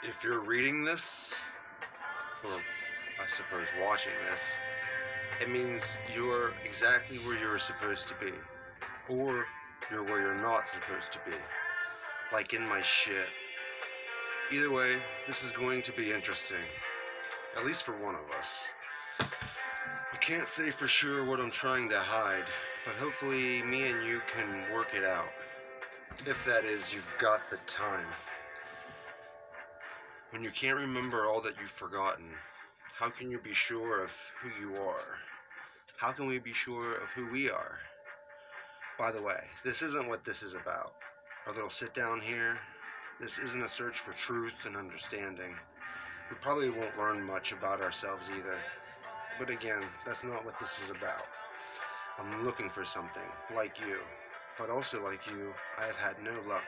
If you're reading this, or I suppose watching this, it means you're exactly where you're supposed to be. Or you're where you're not supposed to be. Like in my shit. Either way, this is going to be interesting. At least for one of us. I can't say for sure what I'm trying to hide, but hopefully me and you can work it out. If that is, you've got the time. When you can't remember all that you've forgotten, how can you be sure of who you are? How can we be sure of who we are? By the way, this isn't what this is about. Our little sit down here, this isn't a search for truth and understanding. We probably won't learn much about ourselves either. But again, that's not what this is about. I'm looking for something, like you. But also like you, I have had no luck.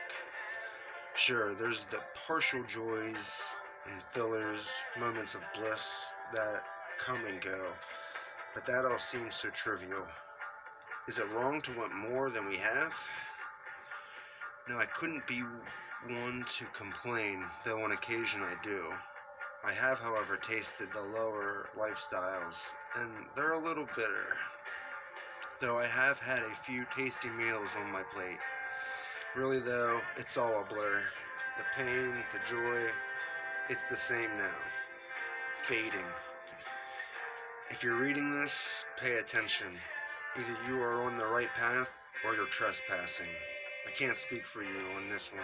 Sure, there's the partial joys and fillers, moments of bliss that come and go, but that all seems so trivial. Is it wrong to want more than we have? No, I couldn't be one to complain, though on occasion I do. I have, however, tasted the lower lifestyles, and they're a little bitter. Though I have had a few tasty meals on my plate. Really though, it's all a blur. The pain, the joy, it's the same now. Fading. If you're reading this, pay attention. Either you are on the right path or you're trespassing. I can't speak for you on this one.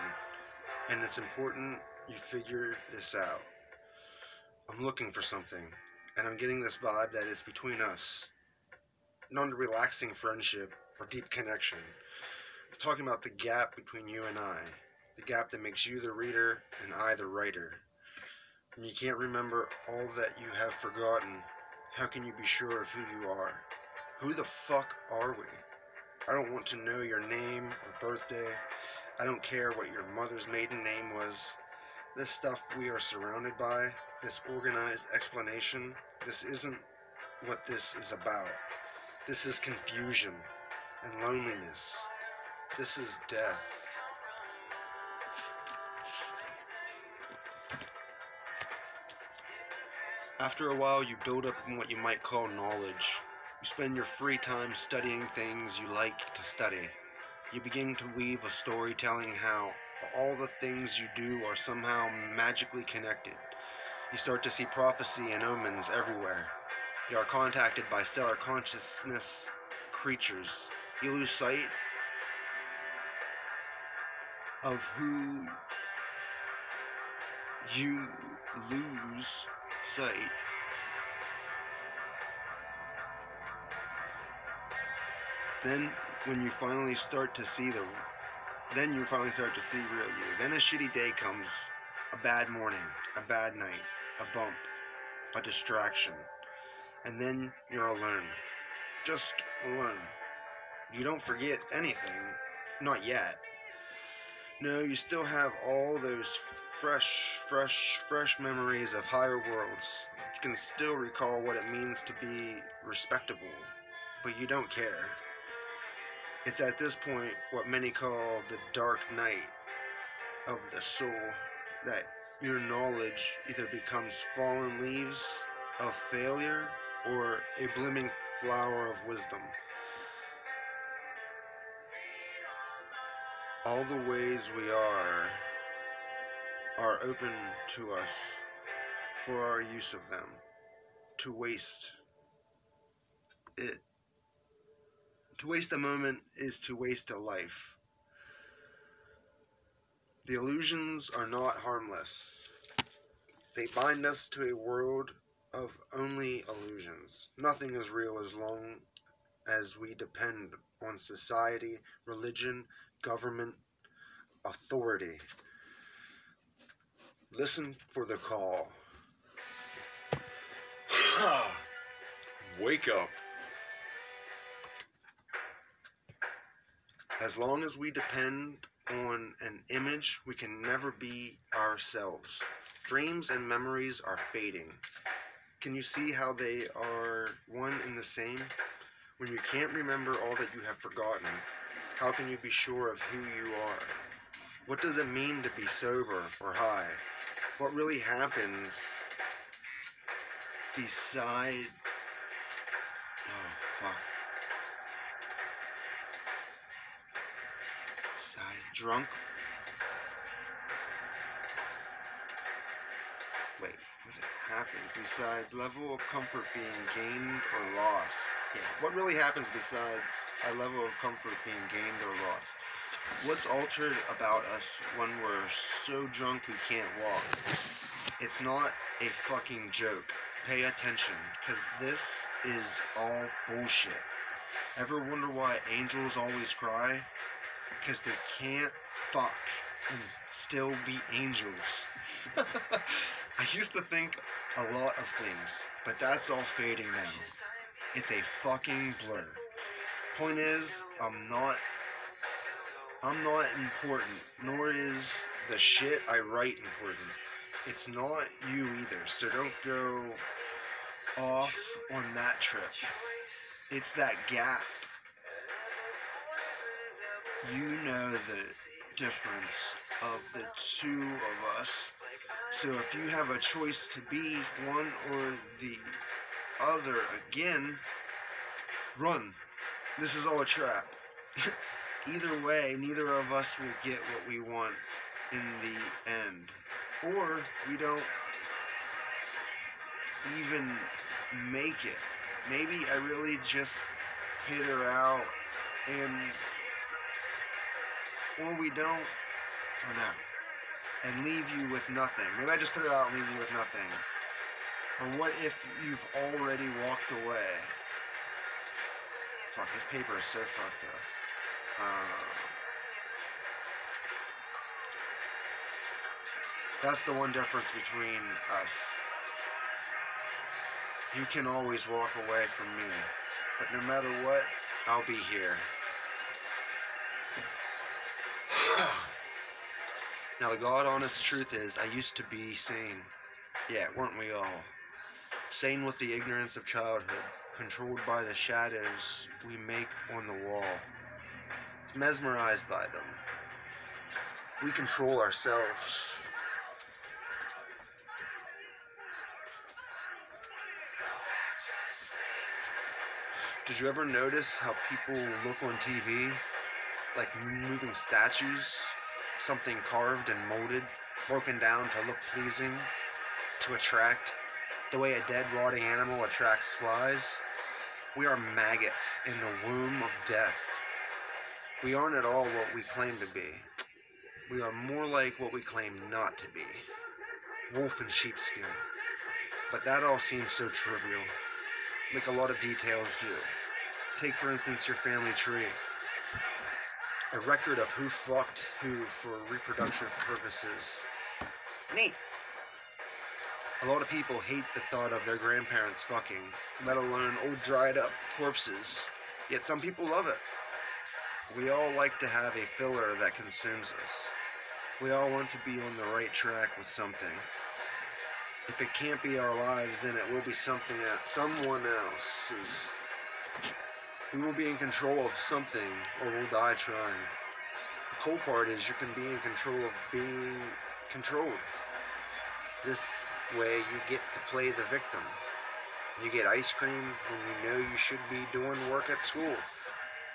And it's important you figure this out. I'm looking for something, and I'm getting this vibe that it's between us. Not a relaxing friendship or deep connection. I'm talking about the gap between you and I. The gap that makes you the reader and I the writer. When you can't remember all that you have forgotten, how can you be sure of who you are? Who the fuck are we? I don't want to know your name or birthday. I don't care what your mother's maiden name was. This stuff we are surrounded by, this organized explanation, this isn't what this is about. This is confusion and loneliness. This is death. After a while, you build up what you might call knowledge. You spend your free time studying things you like to study. You begin to weave a story telling how all the things you do are somehow magically connected. You start to see prophecy and omens everywhere. You are contacted by stellar consciousness creatures. You lose sight of who you lose sight. Then when you finally start to see real you. Then a shitty day comes, a bad morning, a bad night, a bump, a distraction. And then you're alone. Just alone. You don't forget anything. Not yet. No, you still have all those fresh memories of higher worlds. You can still recall what it means to be respectable, but you don't care. It's at this point what many call the dark night of the soul that your knowledge either becomes fallen leaves of failure or a blooming flower of wisdom. All the ways we are open to us for our use of them. To waste it. To waste a moment is to waste a life. The illusions are not harmless. They bind us to a world of only illusions. Nothing is real as long as we depend on society, religion, government, authority. Listen for the call. Wake up. As long as we depend on an image, we can never be ourselves. Dreams and memories are fading. Can you see how they are one and the same? When you can't remember all that you have forgotten, how can you be sure of who you are? What does it mean to be sober or high? what really happens beside... Oh, fuck. Beside drunk... Wait, what happens besides level of comfort being gained or lost? Yeah, what really happens besides a level of comfort being gained or lost? What's altered about us when we're so drunk we can't walk? It's not a fucking joke. Pay attention, because this is all bullshit. Ever wonder why angels always cry? Because they can't fuck and still be angels. I used to think a lot of things, but that's all fading now. It's a fucking blur. Point is, I'm not important, nor is the shit I write important. It's not you either, so don't go off on that trip. It's that gap. You know the difference of the two of us. So if you have a choice to be one or the other again, run. This is all a trap. Either way, neither of us will get what we want in the end. Or we don't even make it. Maybe I really just hit her out and... Or we don't. Or no. And leave you with nothing. Maybe I just put it out and leave you with nothing. Or what if you've already walked away? Fuck, this paper is so fucked up. That's the one difference between us. You can always walk away from me, but no matter what, I'll be here. Now the God honest truth is, I used to be sane. Yeah, weren't we all? Sane with the ignorance of childhood, controlled by the shadows we make on the wall. Mesmerized by them. We control ourselves. Did you ever notice how people look on TV like moving statues? Something carved and molded, broken down to look pleasing, to attract, the way a dead, rotting animal attracts flies. We are maggots in the womb of death. We aren't at all what we claim to be. We are more like what we claim not to be. Wolf in sheepskin. But that all seems so trivial, like a lot of details do. Take, for instance, your family tree. A record of who fucked who for reproductive purposes. Neat. A lot of people hate the thought of their grandparents fucking, let alone old dried up corpses. Yet some people love it. We all like to have a filler that consumes us. We all want to be on the right track with something. If it can't be our lives, then it will be something else, someone else's. We will be in control of something, or we'll die trying. The cool part is you can be in control of being controlled. This way you get to play the victim. You get ice cream when you know you should be doing work at school.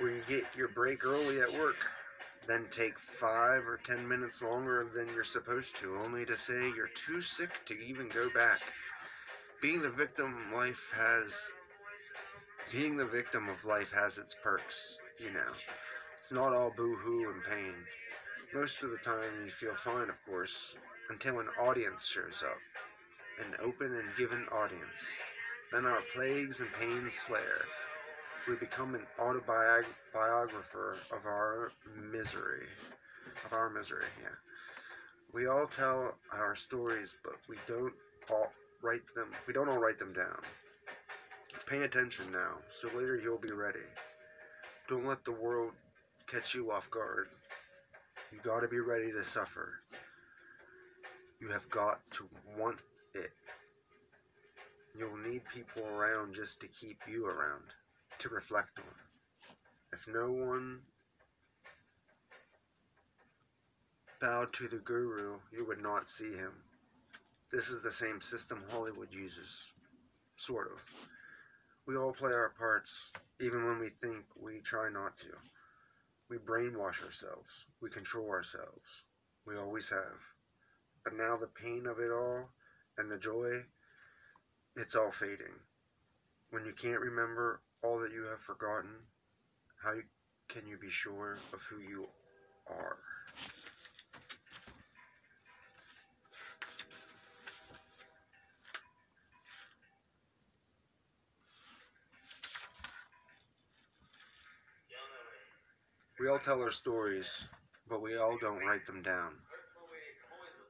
Or you get your break early at work. Then take 5 or 10 minutes longer than you're supposed to, only to say you're too sick to even go back. Being the victim of life has its perks, you know. It's not all boo-hoo and pain. Most of the time you feel fine, of course, until an audience shows up. An open and given audience. Then our plagues and pains flare. We become an autobiographer of our misery. Yeah. We all tell our stories, but we don't all write them down. Pay attention now, so later you'll be ready. Don't let the world catch you off guard. You gotta be ready to suffer. You have got to want it. You'll need people around just to keep you around, to reflect on. If no one bowed to the guru, you would not see him. This is the same system Hollywood uses. Sort of. We all play our parts, even when we think we try not to. We brainwash ourselves. We control ourselves. We always have. But now the pain of it all, and the joy, it's all fading. When you can't remember all that you have forgotten, how can you be sure of who you are? We all tell our stories, but we all don't write them down.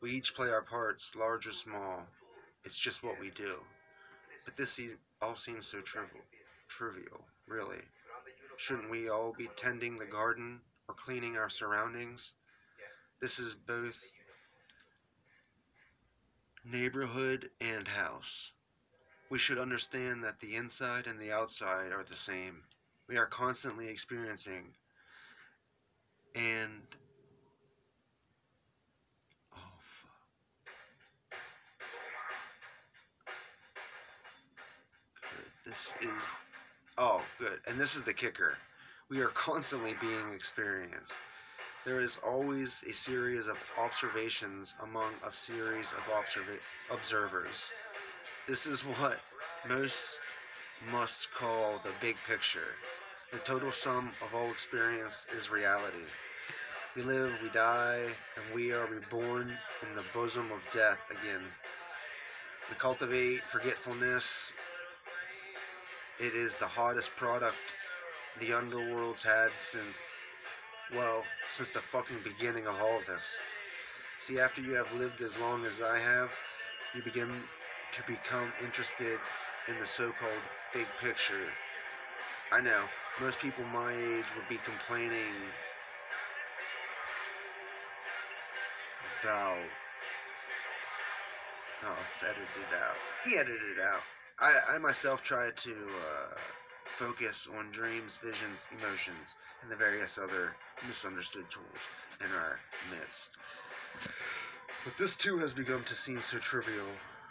We each play our parts, large or small. It's just what we do. But this all seems so trivial, really. Shouldn't we all be tending the garden or cleaning our surroundings? This is both neighborhood and house. We should understand that the inside and the outside are the same. We are constantly experiencing and good. And this is the kicker. We are constantly being experienced. There is always a series of observations among a series of observers. This is what most must call the big picture. The total sum of all experience is reality. We live, we die, and we are reborn in the bosom of death again. We cultivate forgetfulness. It is the hottest product the underworld's had since the fucking beginning of all of this. See, after you have lived as long as I have, you begin to become interested in the so-called big picture. I know, most people my age would be complaining about... Oh, it's edited out. He edited it out. I myself try to focus on dreams, visions, emotions, and the various other misunderstood tools in our midst. But this too has begun to seem so trivial,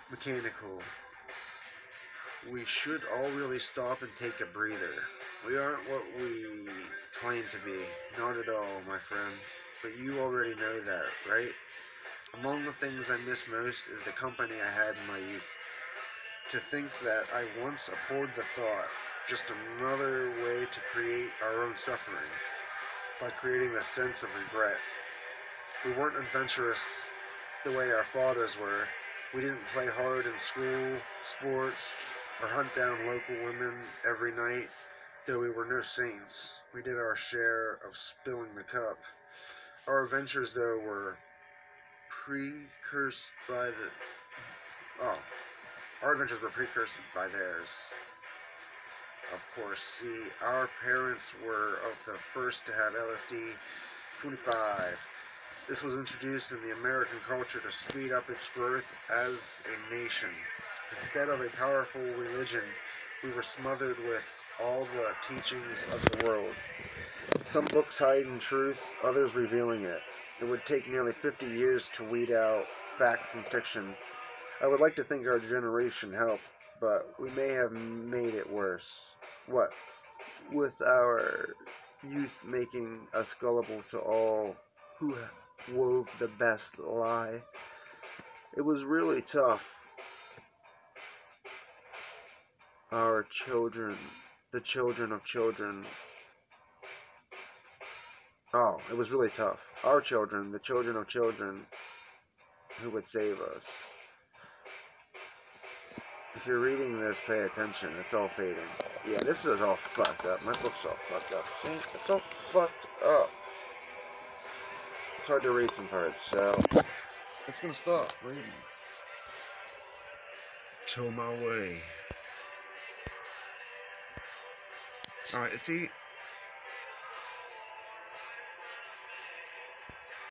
mechanical. We should all really stop and take a breather. We aren't what we claim to be. Not at all, my friend. But you already know that, right? Among the things I miss most is the company I had in my youth. To think that I once abhorred the thought, just another way to create our own suffering, by creating the sense of regret. We weren't adventurous the way our fathers were. We didn't play hard in school, sports, or hunt down local women every night, though we were no saints. We did our share of spilling the cup. Our adventures, though, were precursed by our adventures were precursed by theirs. Of course, see, our parents were of the first to have LSD 25. This was introduced in the American culture to speed up its growth as a nation. Instead of a powerful religion, we were smothered with all the teachings of the world. Some books hiding truth, others revealing it. It would take nearly 50 years to weed out fact from fiction. I would like to think our generation helped, but we may have made it worse. What? With our youth making us gullible to all who wove the best lie. It was really tough. Our children, the children of children. Oh, it was really tough. Our children, the children of children, who would save us. If you're reading this, pay attention. It's all fading. Yeah, this is all fucked up. My book's all fucked up. See? It's all fucked up. It's hard to read some parts, so it's gonna stop reading. Till my way. Alright, see?